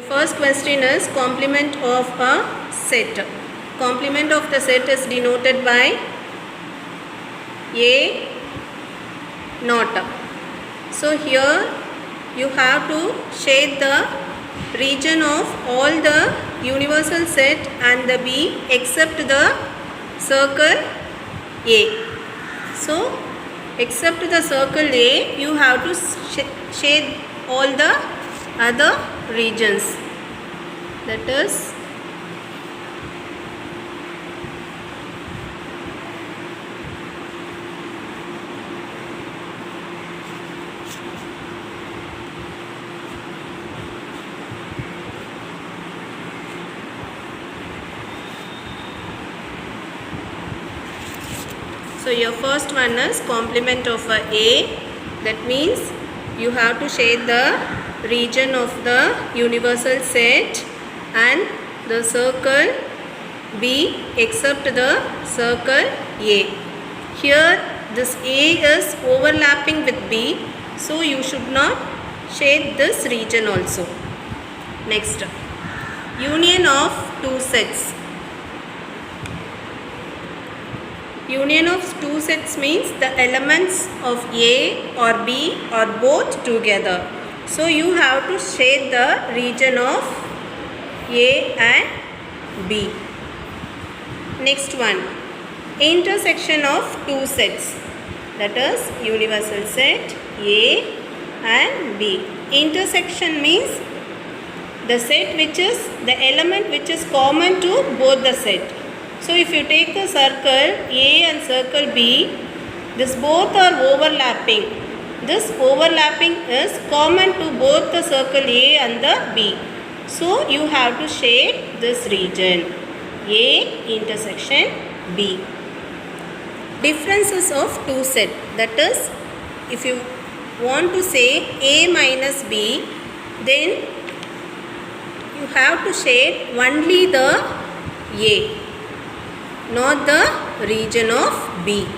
First question is complement of a set. Complement of the set is denoted by A naught. So here you have to shade the region of all the universal set and the B except the circle A. So except the circle A, you have to shade all the other regions. That is so your first one is complement of A. That means you have to shade the region of the universal set and the circle B except the circle A. Here this A is overlapping with B, so you should not shade this region also. Next, union of two sets. Union of two sets means the elements of A or B are both together. So you have to shade the region of A and B. Next one, intersection of two sets. That is universal set A and B. Intersection means the set which is the element which is common to both the set. So if you take the circle A and circle B, this both are overlapping. This overlapping is common to both the circle A and the B. So you have to shade this region A intersection B. Differences of two set. That is, if you want to say A minus B, then you have to shade only the A, not the region of B.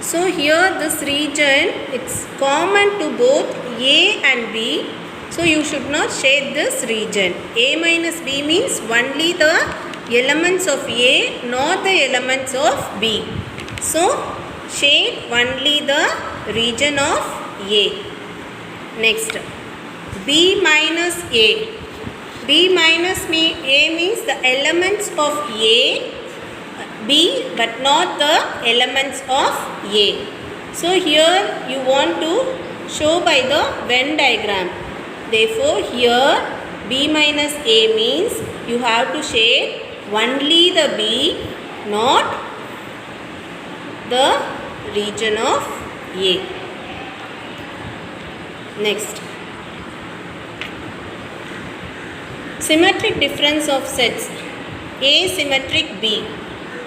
So here this region, it's common to both A and B. So you should not shade this region. A minus B means only the elements of A, not the elements of B. So shade only the region of A. Next, B minus A. B minus A means the elements of A, B but not the elements of A. So here you want to show by the Venn diagram. Therefore here B minus A means you have to shade only the B, not the region of A. Next, symmetric difference of sets. Asymmetric B.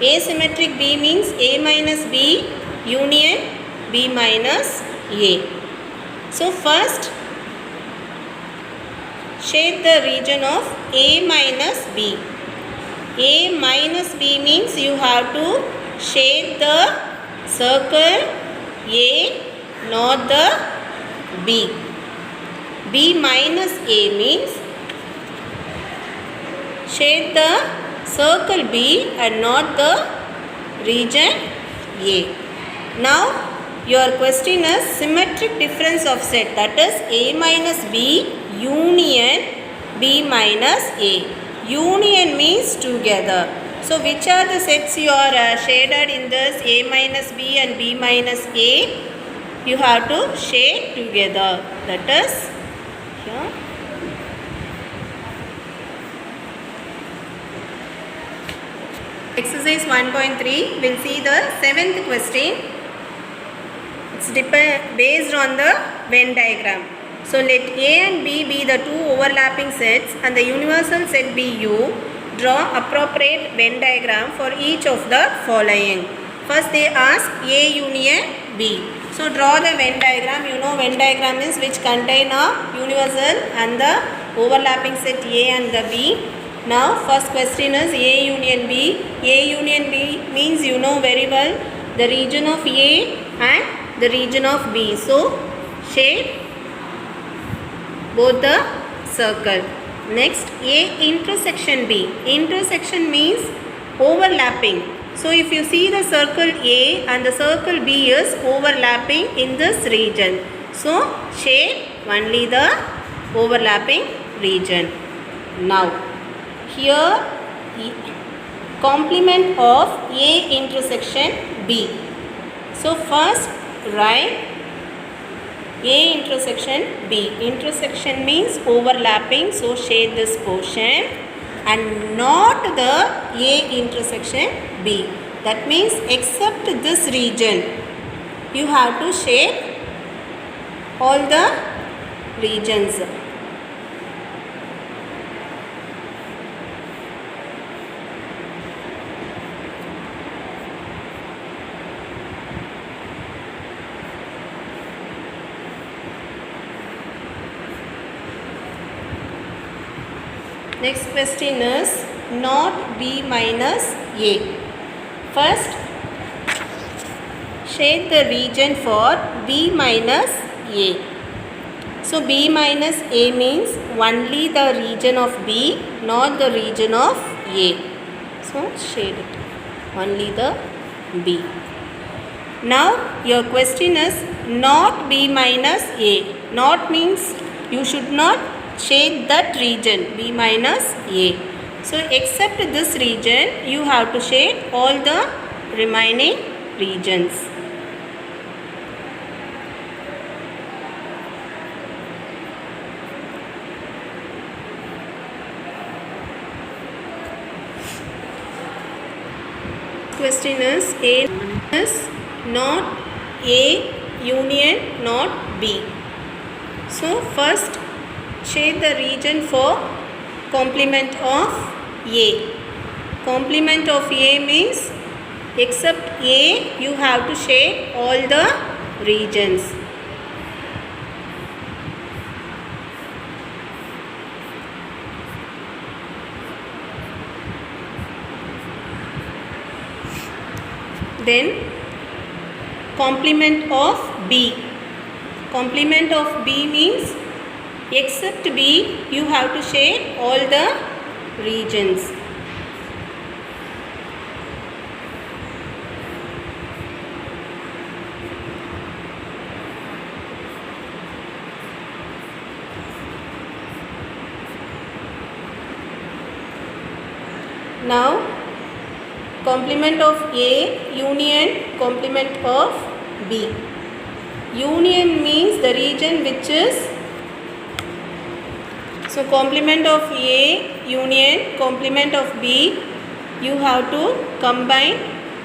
Asymmetric B means A minus B union B minus A. So first shade the region of A minus B. A minus B means you have to shade the circle A, not the B. B minus A means shade the circle B and not the region A. Now your question is symmetric difference of set, that is A minus B union B minus A. Union means together. So which are the sets you are shaded in this A minus B and B minus A? You have to shade together. That is here. Exercise 1.3, we'll see the 7th question. It's based on the Venn diagram. So let A and B be the two overlapping sets and the universal set be U. Draw appropriate Venn diagram for each of the following. First they ask A union B. So draw the Venn diagram. You know Venn diagram is which contain a universal and the overlapping set A and the B. Now first question is A union B. A union B means you know very well the region of A and the region of B. So shade both the circle. Next, A intersection B. Intersection means overlapping. So if you see the circle A and the circle B is overlapping in this region. So shade only the overlapping region. Now here complement of A intersection B. So first write A intersection B. Intersection means overlapping, so shade this portion and not the A intersection B. That means except this region, you have to shade all the regions. Next question is not B minus A. First, shade the region for B minus A. So B minus A means only the region of B, not the region of A. So shade it, only the B. Now your question is not B minus A. Not means you should not shade that region B minus A. So except this region, you have to shade all the remaining regions. Question is A is not A union not B. So first shade the region for complement of A. Complement of A means except A you have to shade all the regions. Then complement of B. Complement of B means except B you have to shade all the regions. Now complement of A union complement of B. Union means the region which is, so complement of A union complement of B, you have to combine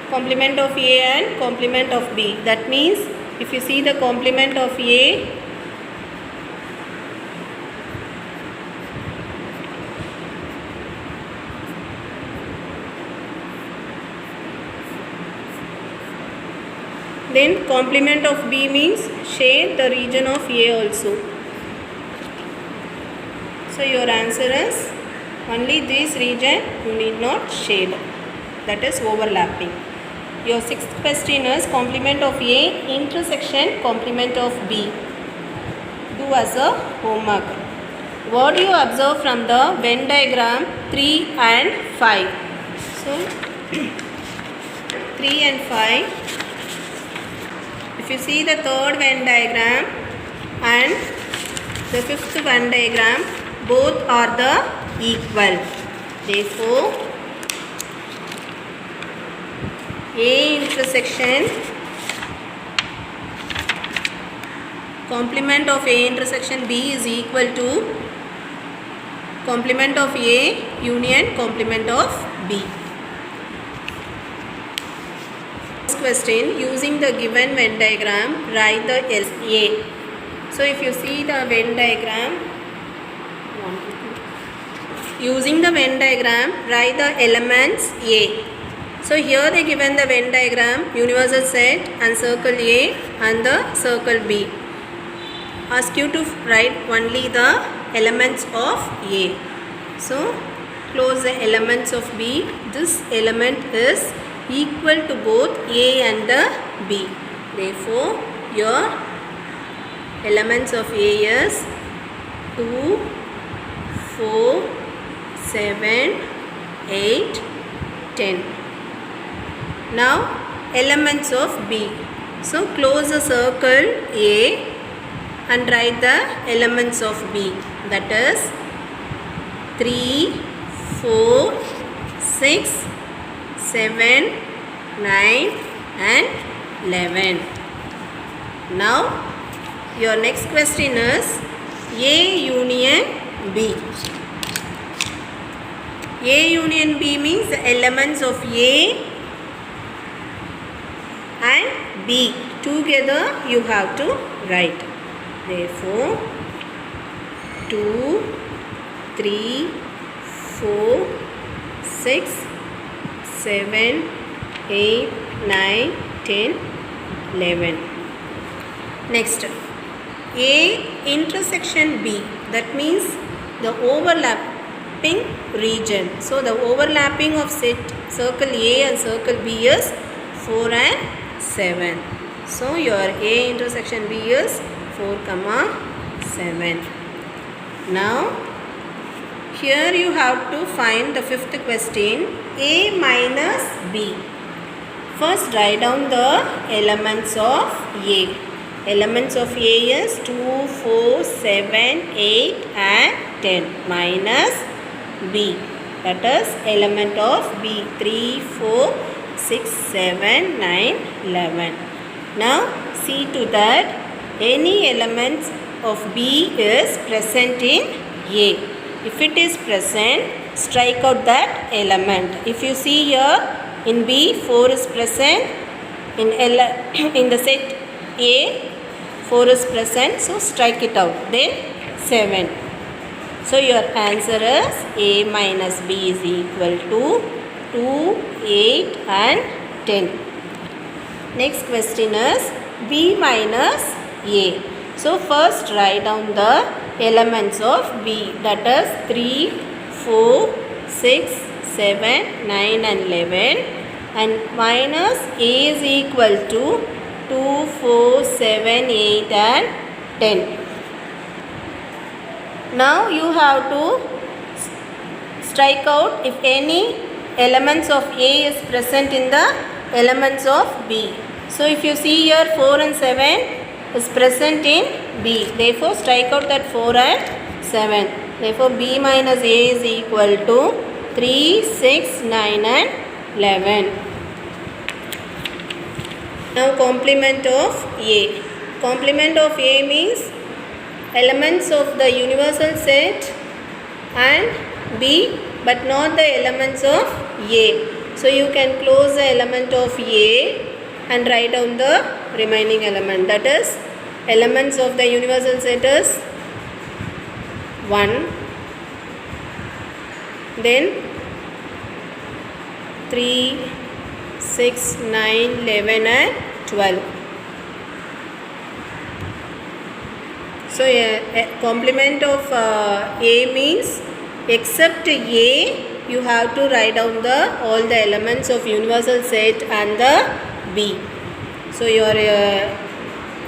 complement of A and complement of B. That means if you see the complement of A, then complement of B means shade the region of A also. So your answer is only this region you need not shade, that is overlapping. Your sixth question is complement of A intersection complement of B. Do as a homework. What do you observe from the Venn diagram 3 and 5? So 3 and 5. If you see the third Venn diagram and the fifth Venn diagram, both are the equal. Therefore, A intersection complement of A intersection B is equal to complement of A union complement of B. Question, using the given Venn diagram, write the A. So if you see the Venn diagram, using the Venn diagram, write the elements A. So here they given the Venn diagram, universal set and circle A and the circle B. Ask you to write only the elements of A. So close the elements of B. This element is equal to both A and the B. Therefore, your elements of A is 2, 4, 7, 8, 10. Now elements of B. So close the circle A and write the elements of B. That is 3, 4, 6, 7, 9 and 11. Now your next question is A union B. A union B means the elements of A and B together you have to write. Therefore 2, 3, 4, 6, 7, 8, 9, 10, 11. Next, A intersection B, that means the overlapping region. So the overlapping of circle A and circle B is 4 and 7. So your A intersection B is 4, 7. Now here you have to find the fifth question, A minus B. First write down the elements of A. Elements of A is 2, 4, 7, 8 and 10 minus B. That is element of B 3, 4, 6, 7, 9, 11. Now see to that any elements of B is present in A. If it is present, strike out that element. If you see here in B 4 is present, in the set A 4 is present, so strike it out. Then 7. So your answer is A minus B is equal to 2, 8 and 10. Next question is B minus A. So first write down the elements of B, that is 3, 4, 6, 7, 9 and 11, and minus A is equal to 2, 4, 7, 8 and 10. Now you have to strike out if any elements of A is present in the elements of B. So if you see here 4 and 7 is present in B. Therefore strike out that 4 and 7. Therefore B minus A is equal to 3, 6, 9 and 11. Now complement of A. Complement of A means elements of the universal set and B but not the elements of A. So you can close the element of A and write down the remaining element. That is elements of the universal set is 1, then 3, 6, 9, 11 and 12. So a complement of A means except A you have to write down all the elements of universal set and the B. So your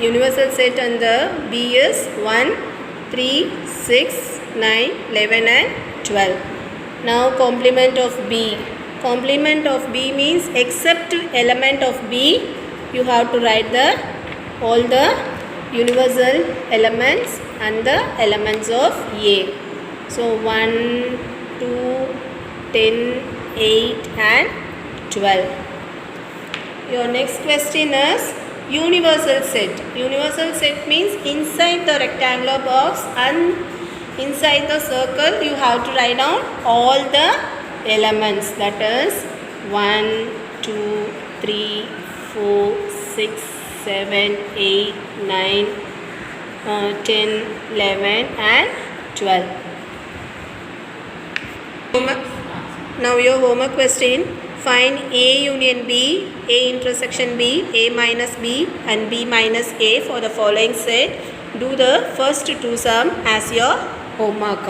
universal set and the B is 1, 3, 6, 9, 11 and 12. Now complement of B. Complement of B means except element of B you have to write all the universal elements and the elements of A. So 1, 2, 10, 8 and 12. Your next question is universal set. Universal set means inside the rectangular box and inside the circle you have to write down all the elements. That is 1, 2, 3, 4, 6, 7, 8, 9, 10, 11 and 12. Now your homework question. Find A union B, A intersection B, A minus B and B minus A for the following set. Do the first two sum as your homework.